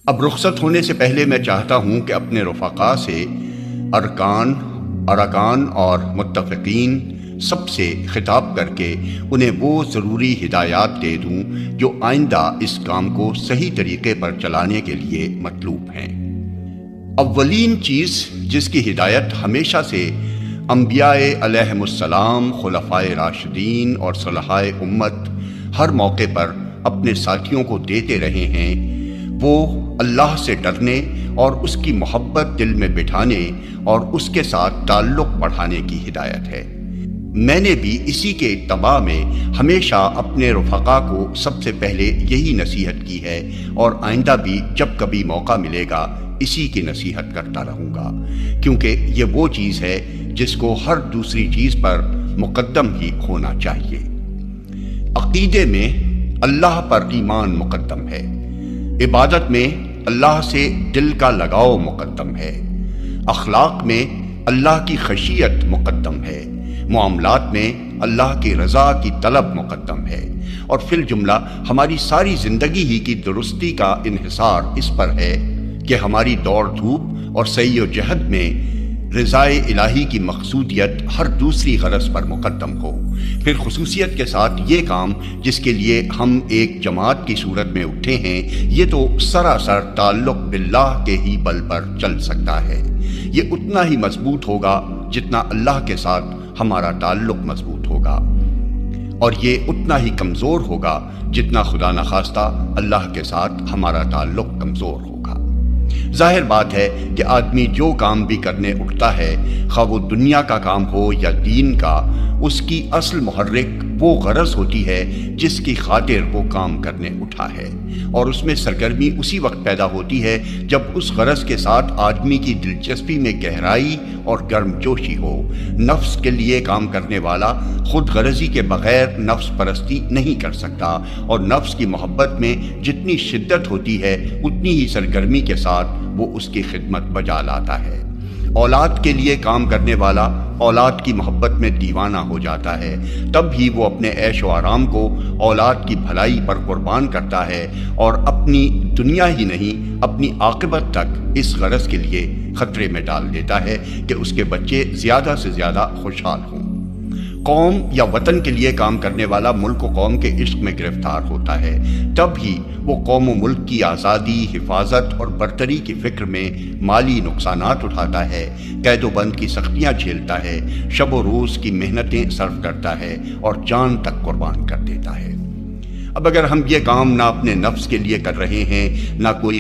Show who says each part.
Speaker 1: اب رخصت ہونے سے پہلے میں چاہتا ہوں کہ اپنے رفقا سے، ارکان اور متفقین سب سے خطاب کر کے انہیں وہ ضروری ہدایات دے دوں جو آئندہ اس کام کو صحیح طریقے پر چلانے کے لیے مطلوب ہیں۔ اولین چیز جس کی ہدایت ہمیشہ سے انبیاء علیہم السلام، خلفائے راشدین اور صلحائے امت ہر موقع پر اپنے ساتھیوں کو دیتے رہے ہیں، وہ اللہ سے ڈرنے اور اس کی محبت دل میں بٹھانے اور اس کے ساتھ تعلق بڑھانے کی ہدایت ہے۔ میں نے بھی اسی کے اتباع میں ہمیشہ اپنے رفقا کو سب سے پہلے یہی نصیحت کی ہے، اور آئندہ بھی جب کبھی موقع ملے گا اسی کی نصیحت کرتا رہوں گا، کیونکہ یہ وہ چیز ہے جس کو ہر دوسری چیز پر مقدم ہی ہونا چاہیے۔ عقیدے میں اللہ پر ایمان مقدم ہے، عبادت میں اللہ سے دل کا لگاؤ مقدم ہے، اخلاق میں اللہ کی خشیت مقدم ہے، معاملات میں اللہ کی رضا کی طلب مقدم ہے، اور فی الجملہ ہماری ساری زندگی ہی کی درستی کا انحصار اس پر ہے کہ ہماری دوڑ دھوپ اور سعی و جہد میں رضائے الہی کی مقصودیت ہر دوسری غرض پر مقدم ہو۔ پھر خصوصیت کے ساتھ یہ کام جس کے لیے ہم ایک جماعت کی صورت میں اٹھے ہیں، یہ تو سراسر تعلق باللہ کے ہی بل پر چل سکتا ہے۔ یہ اتنا ہی مضبوط ہوگا جتنا اللہ کے ساتھ ہمارا تعلق مضبوط ہوگا، اور یہ اتنا ہی کمزور ہوگا جتنا خدا نخواستہ اللہ کے ساتھ ہمارا تعلق کمزور ہوگا۔ ظاہر بات ہے کہ آدمی جو کام بھی کرنے اٹھتا ہے، خواہ وہ دنیا کا کام ہو یا دین کا، اس کی اصل محرک وہ غرض ہوتی ہے جس کی خاطر وہ کام کرنے اٹھا ہے، اور اس میں سرگرمی اسی وقت پیدا ہوتی ہے جب اس غرض کے ساتھ آدمی کی دلچسپی میں گہرائی اور گرم جوشی ہو۔ نفس کے لیے کام کرنے والا خود غرضی کے بغیر نفس پرستی نہیں کر سکتا، اور نفس کی محبت میں جتنی شدت ہوتی ہے اتنی ہی سرگرمی کے ساتھ وہ اس کی خدمت بجا لاتا ہے۔ اولاد کے لیے کام کرنے والا اولاد کی محبت میں دیوانہ ہو جاتا ہے، تب ہی وہ اپنے عیش و آرام کو اولاد کی بھلائی پر قربان کرتا ہے، اور اپنی دنیا ہی نہیں اپنی عاقبت تک اس غرض کے لیے خطرے میں ڈال دیتا ہے کہ اس کے بچے زیادہ سے زیادہ خوشحال ہوں۔ قوم یا وطن کے لیے کام کرنے والا ملک و قوم کے عشق میں گرفتار ہوتا ہے، تب ہی وہ قوم و ملک کی آزادی، حفاظت اور برتری کی فکر میں مالی نقصانات اٹھاتا ہے، قید و بند کی سختیاں جھیلتا ہے، شب و روز کی محنتیں صرف کرتا ہے اور جان تک قربان کر دیتا ہے۔ اب اگر ہم یہ کام نہ اپنے نفس کے لیے کر رہے ہیں، نہ کوئی